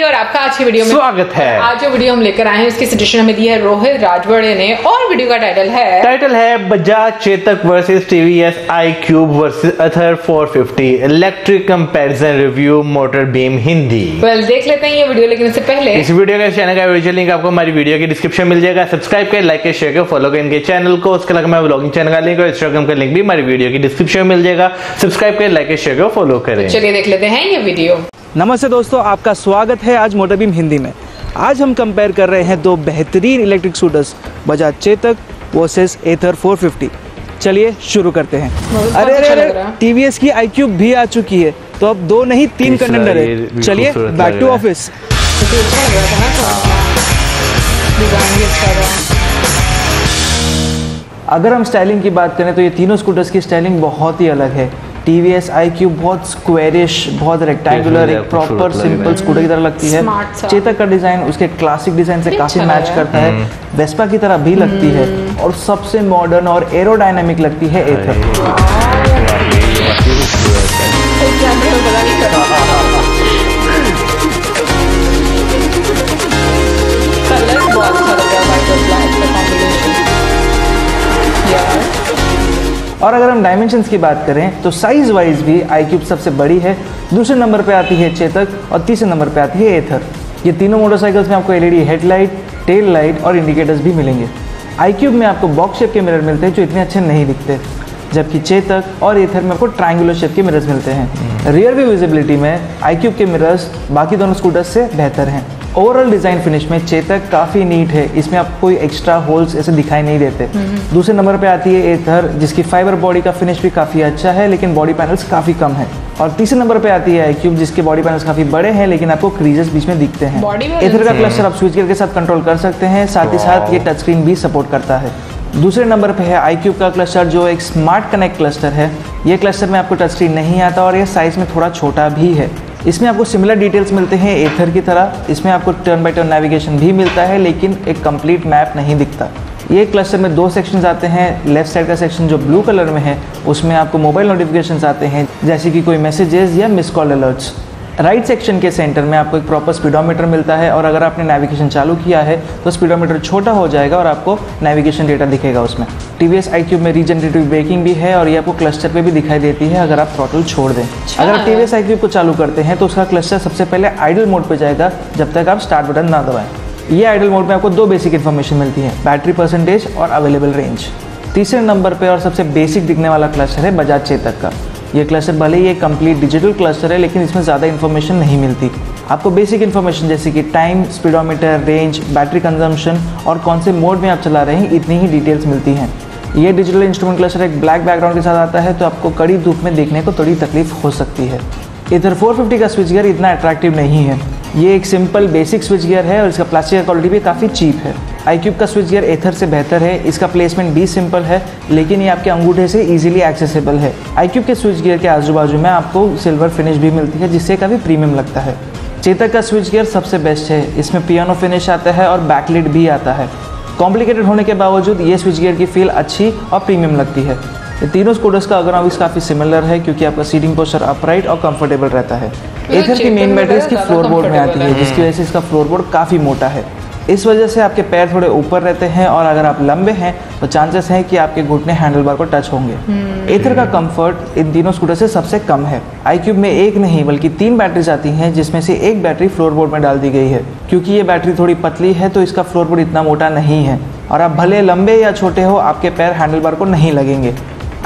और आपका आज की वीडियो में स्वागत है। आज जो वीडियो हम लेकर आए हैं उसकी सजेशन हमें दी है रोहित राजवाड़े ने और वीडियो का टाइटल है Bajaj Chetak versus TVS iQube versus Ather 450 electric comparison review motor beam Hindi. देख लेते हैं ये वीडियो, लेकिन उससे पहले इस वीडियो का चैनल का वीडियो लिंक आपको हमारी वीडियो के डिस्क्रिप्शन मिल जाएगा। सब्सक्राइब करें, लाइक करें, शेयर करें, फॉलो करें इनके चैनल को। उसके अलावा मैं व्लॉगिंग चैनल का लिंक और इंस्टाग्राम का लिंक भी हमारी वीडियो की डिस्क्रिप्शन में मिल जाएगा। सब्सक्राइब करें, लाइक करें, शेयर करें, फॉलो करें। चलिए देख लेते हैं ये वीडियो। नमस्ते दोस्तों, आपका स्वागत है आज मोटर बीम हिंदी में। आज हम कंपेयर कर रहे हैं दो बेहतरीन electric scooters Bajaj Chetak versus Ather 450। चलिए शुरू करते हैं। अरे टीवीएस की iQube भी आ चुकी है, तो अब दो नहीं तीन कंटेंडर है। चलिए बैक टू ऑफिस। अगर हम स्टाइलिंग की बात करें तो ये तीनों स्कूटर्स की स्टाइलिंग बहुत ही अलग है। टीवीएस iQube बहुत स्क्वेरिश, बहुत रेक्टेंगुलर, एक प्रॉपर सिंपल स्कूटर की तरह लगती है। चेतक का डिजाइन उसके क्लासिक डिजाइन से काफी मैच करता है, वेस्पा की तरह भी लगती है और सबसे मॉडर्न और एरोडायनामिक लगती है एथर। और अगर हम डायमेंशंस की बात करें तो साइज वाइज भी iQube सबसे बड़ी है, दूसरे नंबर पे आती है चेतक और तीसरे नंबर पे आती है एथर। ये तीनों मोटरसाइकिल्स में आपको एलईडी हेडलाइट, टेल लाइट और इंडिकेटर्स भी मिलेंगे। iQube में आपको बॉक्स शेप के मिरर मिलते हैं जो इतने अच्छे नहीं दिखते, जबकि चेतक और एथर में आपको ट्रायंगुलर शेप के मिरर्स मिलते हैं। रियर व्यू विजिबिलिटी में iQube के मिरर्स बाकी दोनों स्कूटर्स से बेहतर हैं। ओवरऑल डिजाइन फिनिश में चेतक काफी नीट है, इसमें आपको कोई एक्स्ट्रा होल्स ऐसे दिखाई नहीं देते। दूसरे नंबर पे आती है एथर, जिसकी फाइबर बॉडी का फिनिश भी काफी अच्छा है लेकिन बॉडी पैनल्स काफी कम है। और तीसरे नंबर पे आती है iQube, जिसके बॉडी पैनल्स काफी बड़े हैं लेकिन आपको क्रीजेस बीच में दिखते हैं। एथर का क्लस्टर आप स्विच गियर के साथ कंट्रोल कर सकते हैं, साथ ही साथ ये टच स्क्रीन भी सपोर्ट करता है। दूसरे नंबर पे है iQube का क्लस्टर जो एक स्मार्ट कनेक्ट क्लस्टर है। ये क्लस्टर में आपको टच स्क्रीन नहीं आता और ये साइज में थोड़ा छोटा भी है। इसमें आपको सिमिलर डिटेल्स मिलते हैं एथर की तरह। इसमें आपको टर्न बाय टर्न नेविगेशन भी मिलता है लेकिन एक कंप्लीट मैप नहीं दिखता। ये क्लस्टर में दो सेक्शंस आते हैं। लेफ्ट साइड का सेक्शन जो ब्लू कलर में है उसमें आपको मोबाइल नोटिफिकेशंस आते हैं, जैसे कि कोई मैसेजेस या miss call alerts. Right section के सेंटर में आपको एक प्रॉपर स्पीडोमीटर मिलता है और अगर आपने नेविगेशन चालू किया है तो स्पीडोमीटर छोटा हो जाएगा और आपको नेविगेशन डेटा दिखेगा उसमें। टीवीएस iQube में रीजनरेटिव ब्रेकिंग भी है और ये आपको क्लस्टर पे भी दिखाई देती है अगर आप थ्रॉटल छोड़ दें। अगर आप टीवीएस iQube को चालू करते हैं तो उसका क्लस्टर सबसे पहले आइडल मोड पे जाएगा जब तक आप स्टार्ट बटन ना दबाएं। ये आइडल मोड में आपको दो बेसिक इन्फॉर्मेशन मिलती है, बैटरी परसेंटेज और अवेलेबल रेंज। तीसरे नंबर पे और सबसे बेसिक दिखने वाला क्लस्टर है बजाज चेतक का। ये क्लस्टर भले ही एक कंप्लीट डिजिटल क्लस्टर है लेकिन इसमें ज़्यादा इन्फॉर्मेशन नहीं मिलती। आपको बेसिक इन्फॉर्मेशन जैसे कि time, speedometer, range, battery consumption और कौन से मोड में आप चला रहे हैं, इतनी ही डिटेल्स मिलती हैं। ये डिजिटल इंस्ट्रूमेंट क्लस्टर एक ब्लैक बैकग्राउंड के साथ आता है तो आपको कड़ी धूप में देखने को थोड़ी तकलीफ हो सकती है। एथर 450 का स्विच गियर इतना अट्रैक्टिव नहीं है। ये एक सिंपल बेसिक स्विच गियर है और इसका प्लास्टिक का क्वालिटी भी काफ़ी चीप है। iQube का स्विच गियर एथर से बेहतर है। इसका प्लेसमेंट भी सिंपल है लेकिन ये आपके अंगूठे से इजीली एक्सेसिबल है। iQube के स्विच गियर के आजू बाजू में आपको सिल्वर फिनिश भी मिलती है जिससे काफ़ी प्रीमियम लगता है। चेतक का स्विच गियर सबसे बेस्ट है, इसमें पियानो फिनिश आता है और बैकलिट भी आता है। कॉम्प्लिकेटेड होने के बावजूद ये स्विच गियर की फील अच्छी और प्रीमियम लगती है। ये तीनों स्कूटर्स का एर्गोनॉमिक्स काफ़ी सिमिलर है क्योंकि आपका सीटिंग पोस्चर अपराइट और कंफर्टेबल रहता है। एथर की मेन बैटरी इसकी फ्लोर बोर्ड में आती है जिसकी वजह से इसका फ्लोर बोर्ड काफ़ी मोटा है। इस वजह से आपके पैर थोड़े ऊपर रहते हैं और अगर आप लंबे हैं तो चांसेस हैं कि आपके घुटने हैंडल बार को टच होंगे। एथर का कंफर्ट इन तीनों स्कूटर से सबसे कम है। iQube में एक नहीं बल्कि 3 बैटरीज आती हैं जिसमें से एक बैटरी फ्लोर बोर्ड में डाल दी गई है। क्योंकि ये बैटरी थोड़ी पतली है तो इसका फ्लोर बोर्ड इतना मोटा नहीं है और आप भले लंबे या छोटे हो आपके पैर हैंडल बार को नहीं लगेंगे।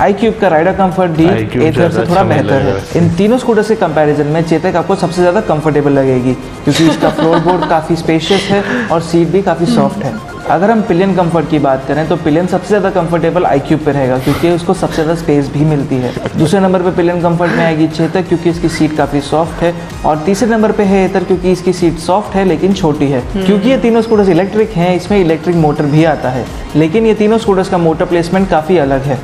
iQube का राइडर कंफर्ट भी एथर से थोड़ा बेहतर है। इन तीनों स्कूटर के कंपैरिजन में चेतक आपको सबसे ज़्यादा कंफर्टेबल लगेगी क्योंकि इसका फ्लोर बोर्ड काफ़ी स्पेशियस है और सीट भी काफ़ी सॉफ्ट है। अगर हम पिलियन कंफर्ट की बात करें तो पिलियन सबसे ज़्यादा कंफर्टेबल iQube पे रहेगा क्योंकि उसको सबसे ज़्यादा स्पेस भी मिलती है। दूसरे नंबर पे पिलियन कंफर्ट में आएगी चेतक क्योंकि इसकी सीट काफ़ी सॉफ्ट है और तीसरे नंबर पे है एथर क्योंकि इसकी सीट सॉफ्ट है लेकिन छोटी है। क्योंकि ये तीनों स्कूटर्स इलेक्ट्रिक हैं, इसमें इलेक्ट्रिक मोटर भी आता है लेकिन ये तीनों स्कूटर्स का मोटर प्लेसमेंट काफ़ी अलग है।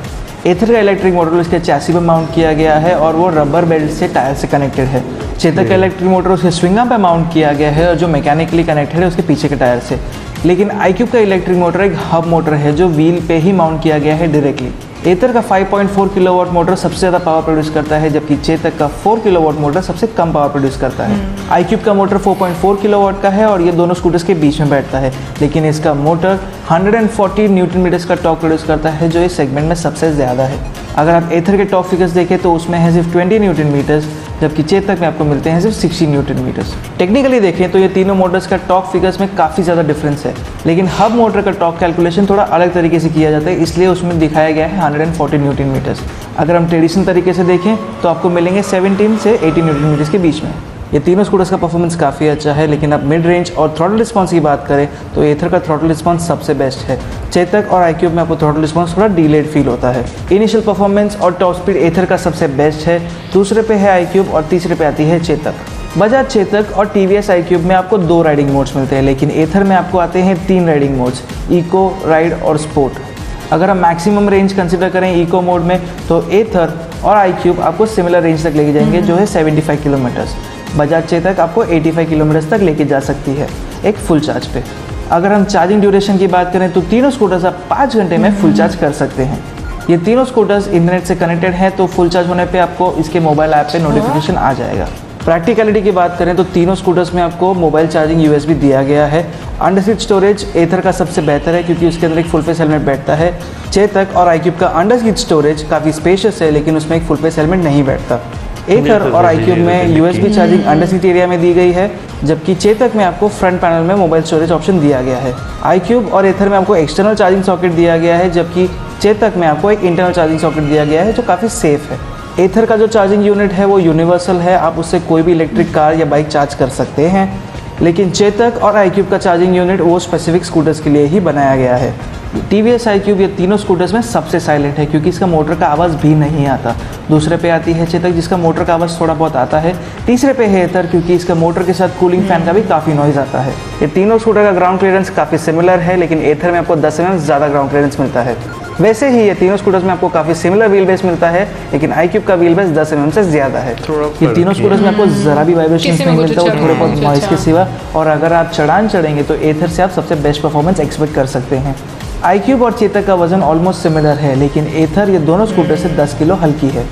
एथर का इलेक्ट्रिक मोटर उसके चैसी पर माउंट किया गया है और वो रबर बेल्ट से टायर से कनेक्टेड है। चेतक का इलेक्ट्रिक मोटर उसके स्विंग आर्म पर माउंट किया गया है और जो मैकेनिकली कनेक्टेड है उसके पीछे के टायर से। लेकिन iQube का इलेक्ट्रिक मोटर एक हब मोटर है जो व्हील पे ही माउंट किया गया है डायरेक्टली। एथर का 5.4 किलोवाट मोटर सबसे ज़्यादा पावर प्रोड्यूस करता है, जबकि चेतक का 4 किलोवाट मोटर सबसे कम पावर प्रोड्यूस करता है। iQube का मोटर 4.4 किलोवाट का है और ये दोनों स्कूटर्स के बीच में बैठता है, लेकिन इसका मोटर 140 न्यूटन मीटर्स का टॉर्क प्रोड्यूस करता है, जो इस सेगमेंट में सबसे ज़्यादा है। अगर आप एथर के टॉर्क फिगर्स देखें तो उसमें है सिर्फ 20 न्यूटन मीटर्स, जबकि चेतक में आपको मिलते हैं सिर्फ 60 न्यूटन मीटर्स। टेक्निकली देखें तो ये तीनों मोटर्स का टॉर्क फिगर्स में काफ़ी ज़्यादा डिफरेंस है, लेकिन हब मोटर का टॉर्क कैलकुलेशन थोड़ा अलग तरीके से किया जाता है, इसलिए उसमें दिखाया गया है 140 न्यूटन मीटर्स। अगर हम ट्रेडिशनल तरीके से देखें तो आपको मिलेंगे 17 से 18 न्यूटन मीटर्स के बीच में। ये तीनों स्कूटर्स का परफॉर्मेंस काफ़ी अच्छा है, लेकिन अब मिड रेंज और थ्रॉटल रिस्पांस की बात करें तो एथर का थ्रॉटल रिस्पांस सबसे बेस्ट है। चेतक और iQube में आपको थ्रॉटल रिस्पांस थोड़ा डिलेड फील होता है। इनिशियल परफॉर्मेंस और टॉप स्पीड एथर का सबसे बेस्ट है, दूसरे पे है iQube और तीसरे पे आती है चेतक। बजाज चेतक और TVS iQube में आपको 2 राइडिंग मोड्स मिलते हैं, लेकिन एथर में आपको आते हैं 3 राइडिंग मोड्स, इको, राइड और स्पोर्ट। अगर हम मैक्सिमम रेंज कंसिडर करें इको मोड में तो एथर और iQube आपको सिमिलर रेंज तक लेके जाएंगे, जो है 75 किलोमीटर्स। बजाज चेतक आपको 85 किलोमीटर्स तक लेके जा सकती है एक फुल चार्ज पे। अगर हम चार्जिंग ड्यूरेशन की बात करें तो तीनों स्कूटर्स आप 5 घंटे में फुल चार्ज कर सकते हैं। ये तीनों स्कूटर्स इंटरनेट से कनेक्टेड हैं, तो फुल चार्ज होने पे आपको इसके मोबाइल ऐप पे नोटिफिकेशन आ जाएगा। प्रैक्टिकलिटी की बात करें तो तीनों स्कूटर्स में आपको मोबाइल चार्जिंग USB दिया गया है। अंडर सीट स्टोरेज एथर का सबसे बेहतर है, क्योंकि उसके अंदर एक फुल फेस हेलमेट बैठता है। चेतक और iQube का अंडर सीट स्टोरेज काफ़ी स्पेशियस है, लेकिन उसमें एक फुल फेस हेलमेट नहीं बैठता। एथर और iQube में USB charging under seat area में दी गई है, जबकि चेतक में आपको फ्रंट पैनल में मोबाइल स्टोरेज ऑप्शन दिया गया है। iQube और एथर में आपको एक्सटर्नल चार्जिंग सॉकेट दिया गया है, जबकि चेतक में आपको एक इंटरनल चार्जिंग सॉकेट दिया गया है, जो काफ़ी सेफ है। एथर का जो चार्जिंग यूनिट है वो यूनिवर्सल है, आप उससे कोई भी इलेक्ट्रिक कार या बाइक चार्ज कर सकते हैं, लेकिन चेतक और iQube का चार्जिंग यूनिट वो स्पेसिफिक स्कूटर्स के लिए ही बनाया गया है। TVS iQube ये तीनों स्कूटर्स में सबसे साइलेंट है, क्योंकि इसका मोटर का आवाज़ भी नहीं आता। दूसरे पे आती है चेतक, जिसका मोटर का आवाज़ थोड़ा बहुत आता है। तीसरे पे है एथर, क्योंकि इसका मोटर के साथ कूलिंग फैन का भी काफ़ी नॉइज आता है। ये तीनों स्कूटर का ग्राउंड क्लियरेंस काफ़ी सिमिलर है, लेकिन एथर में आपको 10 mm ज़्यादा ग्राउंड क्लियरेंस मिलता है। वैसे ही ये तीनों स्कूटर्स में आपको काफ़ी सिमिलर व्हील बेस मिलता है, लेकिन iQube का व्हील बेस 10 mm से ज़्यादा है। ये तीनों स्कूटर्स में आपको ज़रा भी वाइब्रेशन नहीं मिलता, वो थोड़े बहुत नॉइज के सिवा। और अगर आप चढ़ान चढ़ेंगे तो एथर से आप सबसे बेस्ट परफॉर्मेंस एक्सपेक्ट कर सकते हैं। iQube और चेतक का वजन ऑलमोस्ट सिमिलर है, लेकिन एथर ये दोनों स्कूटर से 10 किलो हल्की है।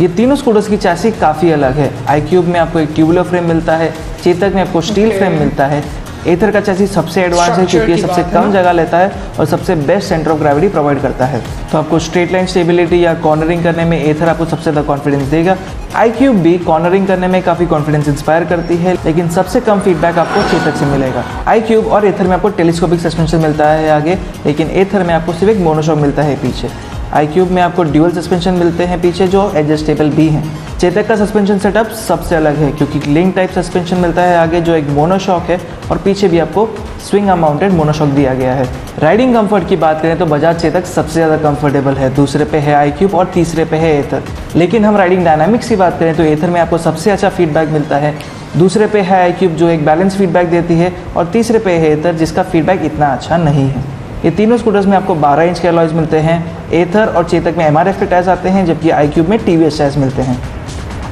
ये तीनों स्कूटर्स की चैसी काफ़ी अलग है। iQube में आपको एक ट्यूबुलर फ्रेम मिलता है, चेतक में आपको स्टील फ्रेम मिलता है। एथर का चैसी सबसे एडवांस है, क्योंकि ये सबसे कम जगह लेता है और सबसे best centre of gravity provide करता है। तो आपको स्ट्रेट लाइन स्टेबिलिटी या कॉर्नरिंग करने में एथर आपको सबसे ज़्यादा कॉन्फिडेंस देगा। iQube भी कॉर्नरिंग करने में काफ़ी कॉन्फिडेंस इंस्पायर करती है, लेकिन सबसे कम फीडबैक आपको चेतक से मिलेगा। iQube और एथर में आपको टेलीस्कोपिक सस्पेंशन मिलता है आगे, लेकिन एथर में आपको सिर्फ एक मोनोशॉक मिलता है पीछे। iQube में आपको ड्यूअल सस्पेंशन मिलते हैं पीछे, जो एडजस्टेबल भी हैं। चेतक का सस्पेंशन सेटअप सबसे अलग है, क्योंकि लिंक टाइप सस्पेंशन मिलता है आगे, जो एक मोनोशॉक है, और पीछे भी आपको स्विंग आर्म माउंटेड मोनोशॉक दिया गया है। राइडिंग कंफर्ट की बात करें तो बजाज चेतक सबसे ज़्यादा कंफर्टेबल है, दूसरे पे है iQube और तीसरे पे है एथर। लेकिन हम राइडिंग डायनामिक्स की बात करें तो एथर में आपको सबसे अच्छा फीडबैक मिलता है, दूसरे पे है iQube जो एक बैलेंस फीडबैक देती है, और तीसरे पे है एथर जिसका फीडबैक इतना अच्छा नहीं है। ये तीनों स्कूटर्स में आपको 12 इंच के अलॉयज मिलते हैं। एथर और चेतक में MRF के टायर्स आते हैं, जबकि iQube में TVS टायर्स मिलते हैं।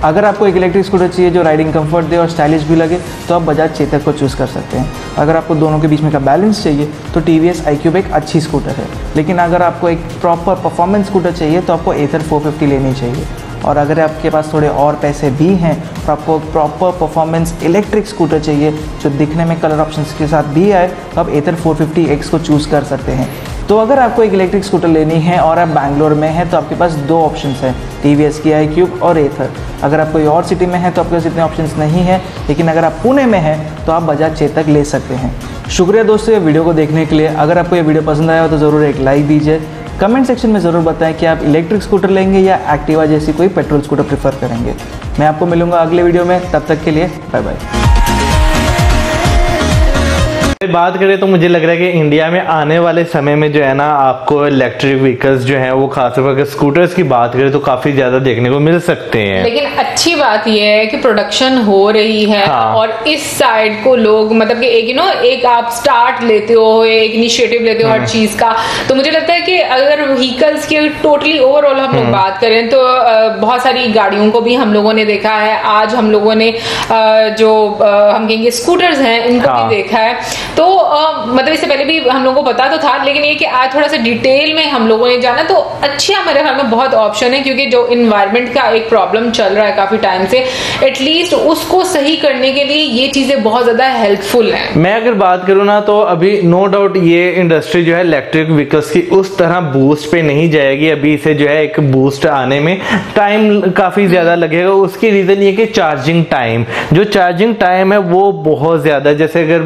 अगर आपको एक इलेक्ट्रिक स्कूटर चाहिए जो राइडिंग कंफर्ट दे और स्टाइलिश भी लगे, तो आप बजाज चेतक को चूज़ कर सकते हैं। अगर आपको दोनों के बीच में का बैलेंस चाहिए तो TVS iQube एक अच्छी स्कूटर है, लेकिन अगर आपको एक प्रॉपर परफॉर्मेंस स्कूटर चाहिए तो आपको एथर 450 लेनी चाहिए। और अगर आपके पास थोड़े और पैसे भी हैं तो आपको प्रॉपर परफॉर्मेंस इलेक्ट्रिक स्कूटर चाहिए जो दिखने में कलर ऑप्शंस के साथ भी आए, तो आप एथर 450X को चूज़ कर सकते हैं। तो अगर आपको एक इलेक्ट्रिक स्कूटर लेनी है और आप बैंगलोर में हैं तो आपके पास 2 ऑप्शंस हैं, TVS की iQube और एथर। अगर आप कोई और सिटी में हैं तो आपके पास इतने ऑप्शंस नहीं हैं, लेकिन अगर आप पुणे में हैं तो आप बजाज चेतक ले सकते हैं। शुक्रिया दोस्तों ये वीडियो को देखने के लिए। अगर आपको ये वीडियो पसंद आया हो तो ज़रूर एक लाइक दीजिए। कमेंट सेक्शन में ज़रूर बताएं कि आप इलेक्ट्रिक स्कूटर लेंगे या एक्टिवा जैसी कोई पेट्रोल स्कूटर प्रेफर करेंगे। मैं आपको मिलूंगा अगले वीडियो में, तब तक के लिए बाय बाय। बात करें तो मुझे लग रहा है कि इंडिया में आने वाले समय में जो है ना, आपको इलेक्ट्रिक व्हीकल्स जो हैं वो खासतौर पर स्कूटर्स की बात करें तो काफी ज्यादा देखने को मिल सकते हैं। लेकिन अच्छी बात यह है कि प्रोडक्शन हो रही है। हाँ। और इस साइड को लोग मतलब कि एक एक आप स्टार्ट लेते हो, एक इनिशिएटिव लेते हो हर चीज का, तो मुझे लगता है कि अगर व्हीकल्स की टोटली ओवरऑल हम लोग बात करें तो बहुत सारी गाड़ियों को भी हम लोगों ने देखा है। आज हम लोगों ने जो हम कहेंगे स्कूटर्स हैं उनको भी देखा है। तो मतलब इससे पहले भी हम लोगों को पता तो था, लेकिन ये कि आज थोड़ा सा डिटेल में हम लोगों ने जाना, तो अच्छा मेरे ख्याल में बहुत ऑप्शन है, क्योंकि जो इन्वायरमेंट का एक प्रॉब्लम चल रहा है काफी टाइम से, एटलीस्ट उसको सही करने के लिए ये चीजें बहुत ज्यादा हेल्पफुल हैं। मैं अगर बात करूँ ना तो अभी नो डाउट ये इंडस्ट्री जो है इलेक्ट्रिक व्हीकल्स की उस तरह बूस्ट पे नहीं जाएगी। अभी इसे जो है एक बूस्ट आने में टाइम काफी ज्यादा लगेगा। उसकी रीजन ये कि चार्जिंग टाइम, जो चार्जिंग टाइम है वो बहुत ज्यादा, जैसे अगर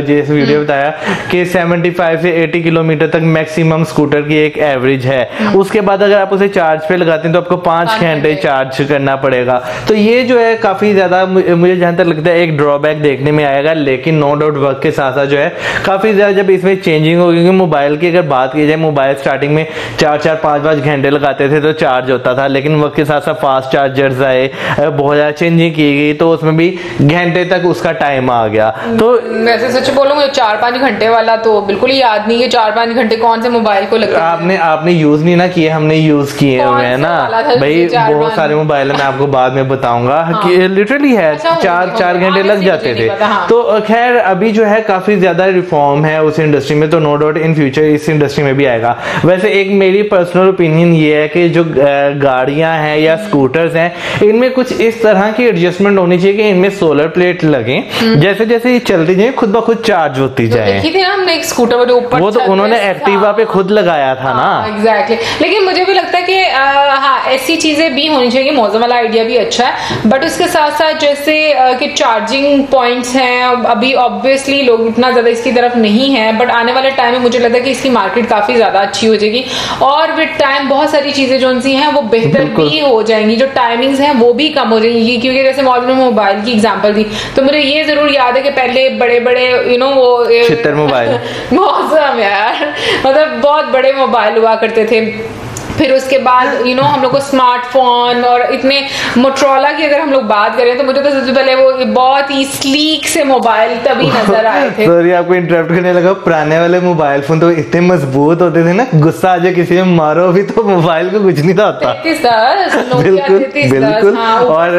जैसे वीडियो बताया कि 75 से 80 किलोमीटर तक मैक्सिमम स्कूटर की एक एवरेज है। उसके बाद अगर आप उसे चार्ज पे लगाते हैं तो आपको 5 घंटे चार्ज करना पड़ेगा। तो ये जो है काफी ज्यादा मुझे जहां तक लगता है एक ड्रॉबैक देखने में आएगा। लेकिन नो डाउट वक्त के साथ साथ जो है काफी ज्यादा जब इसमें चेंजिंग होगी, क्योंकि मोबाइल की अगर बात की जाए, मोबाइल स्टार्टिंग में 4-4, 5-5 घंटे लगाते थे तो चार्ज होता था, लेकिन वक्त के साथ साथ फास्ट चार्जर्स आए, बहुत ज्यादा चेंजिंग की गई, तो उसमें भी घंटे तक उसका टाइम आ गया। तो वैसे सच बोलूं मुझे 4-5 घंटे वाला तो बिल्कुल ही याद नहीं है। 4-5 घंटे कौन से मोबाइल को लगता है? आपने यूज नहीं ना किए, हमने यूज किए हुए हैं ना भाई। बहुत सारे मोबाइल मैं आपको बाद में बताऊंगा कि लिटरली है 4 घंटे लग जाते थे। तो खैर अभी जो है काफी ज्यादा रिफॉर्म है उस इंडस्ट्री में, तो नो डाउट इन फ्यूचर इस इंडस्ट्री में भी आएगा। वैसे एक मेरी पर्सनल ओपिनियन ये है कि जो गाड़ियां हैं या स्कूटर्स हैं, इनमें कुछ इस तरह की एडजस्टमेंट होनी चाहिए कि इनमें सोलर प्लेट लगे, जैसे जैसे ये चलती जाए खुद ब खुद चार्ज होती जाए। देखी थी ना हमने एक स्कूटर जो ऊपर, वो तो उन्होंने एक्टिवा पे खुद लगाया था ना। एग्जैक्टली। लेकिन मुझे भी लगता है कि हाँ ऐसी चीजें भी होनी चाहिए। मौसम वाला आइडिया भी अच्छा है, बट उसके साथ साथ जैसे कि चार्जिंग पॉइंट्स हैं, अभी ऑब्वियसली लोग इतना ज्यादा इसकी तरफ नहीं है, बट आने वाले टाइम में मुझे लगता है कि इसकी मार्केट काफी ज्यादा अच्छी हो जाएगी, और विद टाइम बहुत सारी चीजें जो सी हैं वो बेहतर भी हो जाएंगी। जो टाइमिंग्स हैं वो भी कम हो जाएंगी, क्योंकि जैसे मोबाइल की एग्जांपल दी तो मुझे ये जरूर याद है कि पहले बड़े बड़े वो छितर मोबाइल मौसम यार, मतलब बहुत बड़े मोबाइल हुआ करते थे। फिर उसके बाद हम लोग को स्मार्टफोन और इतने मोटरोला की अगर हम लोग बात करें तो मुझे तो सबसे पहले वो बहुत ही स्लीक से मोबाइल तभी नजर आए थे। सॉरी आपको इंटरप्ट करने लगा। पुराने वाले मोबाइल फोन तो इतने मजबूत होते थे ना, गुस्सा आ जाए किसी में मारो भी तो मोबाइल को कुछ नहीं होता। बिल्कुल। और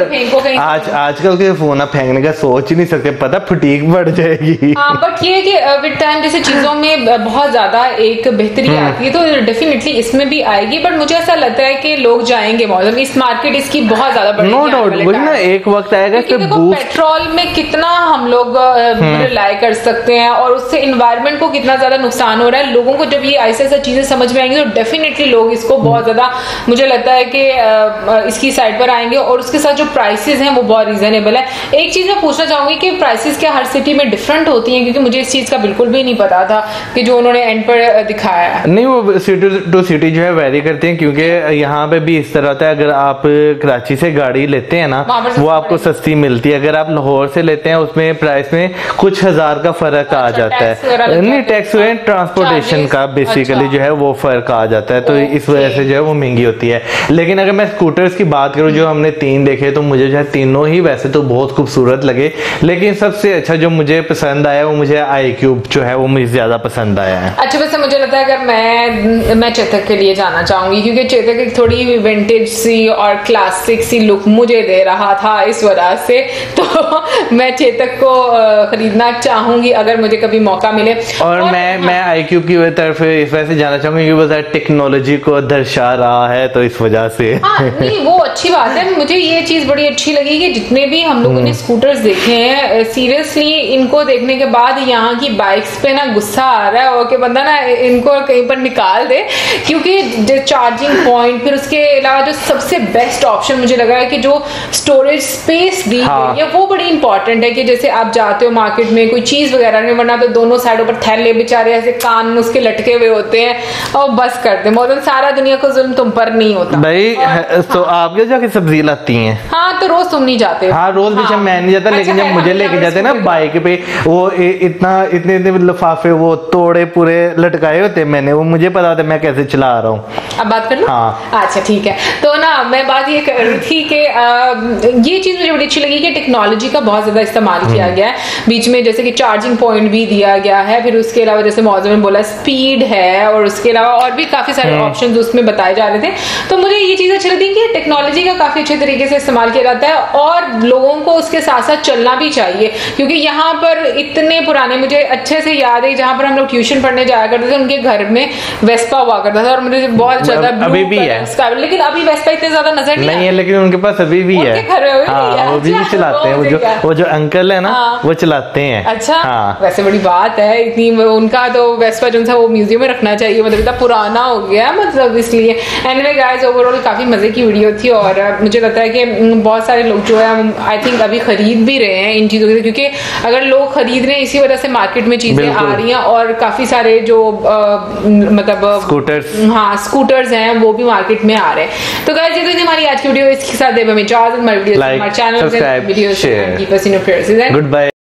आजकल के फोन आप फेंकने का सोच ही नहीं सकते, पता फटीक बढ़ जाएगी। हाँ, बट ये कि विद टाइम जैसे चीजों में बहुत ज्यादा एक बेहतरी आती है, तो डेफिनेटली इसमें भी आएगी। बट मुझे ऐसा लगता है कि लोग जाएंगे मॉडल, इस मार्केट इसकी बहुत ज्यादा बढ़ेगी। नो डाउट वही ना, एक वक्त आएगा कि पेट्रोल में कितना हम लोग रिलाई कर सकते हैं और उससे इन्वायरमेंट को कितना ज्यादा नुकसान हो रहा है। लोगों को जब ये ऐसे ऐसा चीजें समझ में आएंगी तो डेफिनेटली लोग इसको बहुत ज्यादा, मुझे लगता है कि इसकी साइड पर आएंगे। और उसके साथ जो प्राइसेस हैं वो बहुत रीजनेबल है। एक चीज मैं पूछना चाहूंगी कि प्राइसेस क्या हर सिटी में डिफरेंट होती हैं? क्योंकि मुझे इस चीज का बिल्कुल भी नहीं पता था कि जो उन्होंने एंड पर दिखाया है। नहीं, वो सिटी टू सिटी जो है वेरी करते हैं, क्योंकि यहाँ पे भी इस तरह होता है। अगर आप कराची से गाड़ी लेते हैं ना, वो आपको सस्ती मिलती है। अगर आप लाहौर से लेते हैं उसमें प्राइस में कुछ हजार का फर्क आ जाता है। नहीं, टैक्स ट्रांसपोर्टेशन का बेसिकली जो है वो फर्क आ जाता है, तो इस वजह से जो है वो महंगी होती है। लेकिन अगर मैं स्कूटर्स की बात करूँ, जो हमने 3 देखे, तो मुझे जो है तीनों ही वैसे तो बहुत खूबसूरत लगे, लेकिन सबसे अच्छा जो मुझे पसंद आया वो मुझे iQube जो है वो मुझे ज्यादा पसंद आया है। अच्छा, वैसे मुझे लगता है अगर मैं चेतक के लिए जाना चाहूंगी, क्योंकि चेतक एक थोड़ी विंटेज सी और क्लासिक सी लुक मुझे दे रहा था, इस वजह से तो मैं चेतक को खरीदना चाहूंगी अगर मुझे कभी मौका मिले। और मैं iQube की तरफ इस वजह से जाना चाहूंगी क्योंकि वो टेक्नोलॉजी को दर्शा रहा है, तो इस वजह से। हाँ, नहीं वो अच्छी बात है। मुझे ये चीज बड़ी अच्छी लगी कि जितने भी हम लोगों ने स्कूटर्स देखे हैं, सीरियसली इनको देखने के बाद यहाँ की बाइक्स पे ना गुस्सा आ रहा है और कि बंदा ना इनको कहीं पर निकाल दे, क्योंकि चार्जिंग पॉइंट, फिर उसके अलावा जो सबसे बेस्ट ऑप्शन मुझे लगा है कि जो स्टोरेज स्पेस दी गई है वो बड़ी इंपॉर्टेंट है। कि जैसे आप जाते हो मार्केट में कोई चीज वगैरह नहीं, वरना तो दोनों साइडों पर थैले बेचारे ऐसे कान उसके लटके हुए होते हैं और बस करते, मतलब सारा दुनिया को जुल्म तुम पर नहीं होता भाई। तो आप क्या जाके सब्जी लाती हैं? हाँ, तो रोज तुम नहीं जाते? हाँ, रोज भी मैं नहीं जाता, लेकिन जब मुझे लेके जाते ना बाइक पे, वो इतने लिफाफे वो तोड़े पूरे लटकाए होते मैंने, वो मुझे पता था मैं कैसे चला रहा हूँ। अब बात कर लो। हाँ। अच्छा ठीक है, तो ना मैं बात ये कर रही थी कि ये चीज मुझे बड़ी अच्छी लगी कि टेक्नोलॉजी का बहुत ज्यादा इस्तेमाल किया गया है बीच में, जैसे कि चार्जिंग पॉइंट भी दिया गया है, फिर उसके अलावा जैसे मौजूद में बोला स्पीड है, और उसके अलावा और भी काफी सारे ऑप्शंस उसमें बताए जा रहे थे। तो मुझे ये चीज अच्छी लगती है कि टेक्नोलॉजी का काफी अच्छे तरीके से इस्तेमाल किया जाता है और लोगों को उसके साथ साथ चलना भी चाहिए, क्योंकि यहाँ पर इतने पुराने, मुझे अच्छे से याद है जहाँ पर हम लोग ट्यूशन पढ़ने जाया करते थे, उनके घर में वेस्पा हुआ करता था और मुझे बहुत ज्यादा अभी भी है, लेकिन अभी वेस्पा इतने ज्यादा नजर नहीं है, लेकिन उनके पास अभी भी है। हाँ, वो भी चलाते हैं, वो जो अंकल है ना, वो चलाते हैं। अच्छा, हाँ। वैसे बड़ी बात है इतनी, उनका तो वेस्पा जो था वो म्यूजियम में रखना चाहिए, मतलब इतना पुराना हो गया, मतलब इसलिए। एनीवे गाइस, ओवरऑल काफी मजे की वीडियो थी और मुझे लगता है कि बहुत सारे लोग जो है आई थिंक अभी खरीद भी रहे हैं इन चीजों से, क्योंकि अगर लोग खरीद रहे हैं इसी वजह से मार्केट में चीजें आ रही हैं और काफी सारे जो मतलब स्कूटर्स हैं वो भी मार्केट में आ रहे हैं। तो गाइस, ये तो थी हमारी आज की वीडियो, इसके साथ हमें इजाजत, हमारे चैनल, वीडियो, गुड बाय।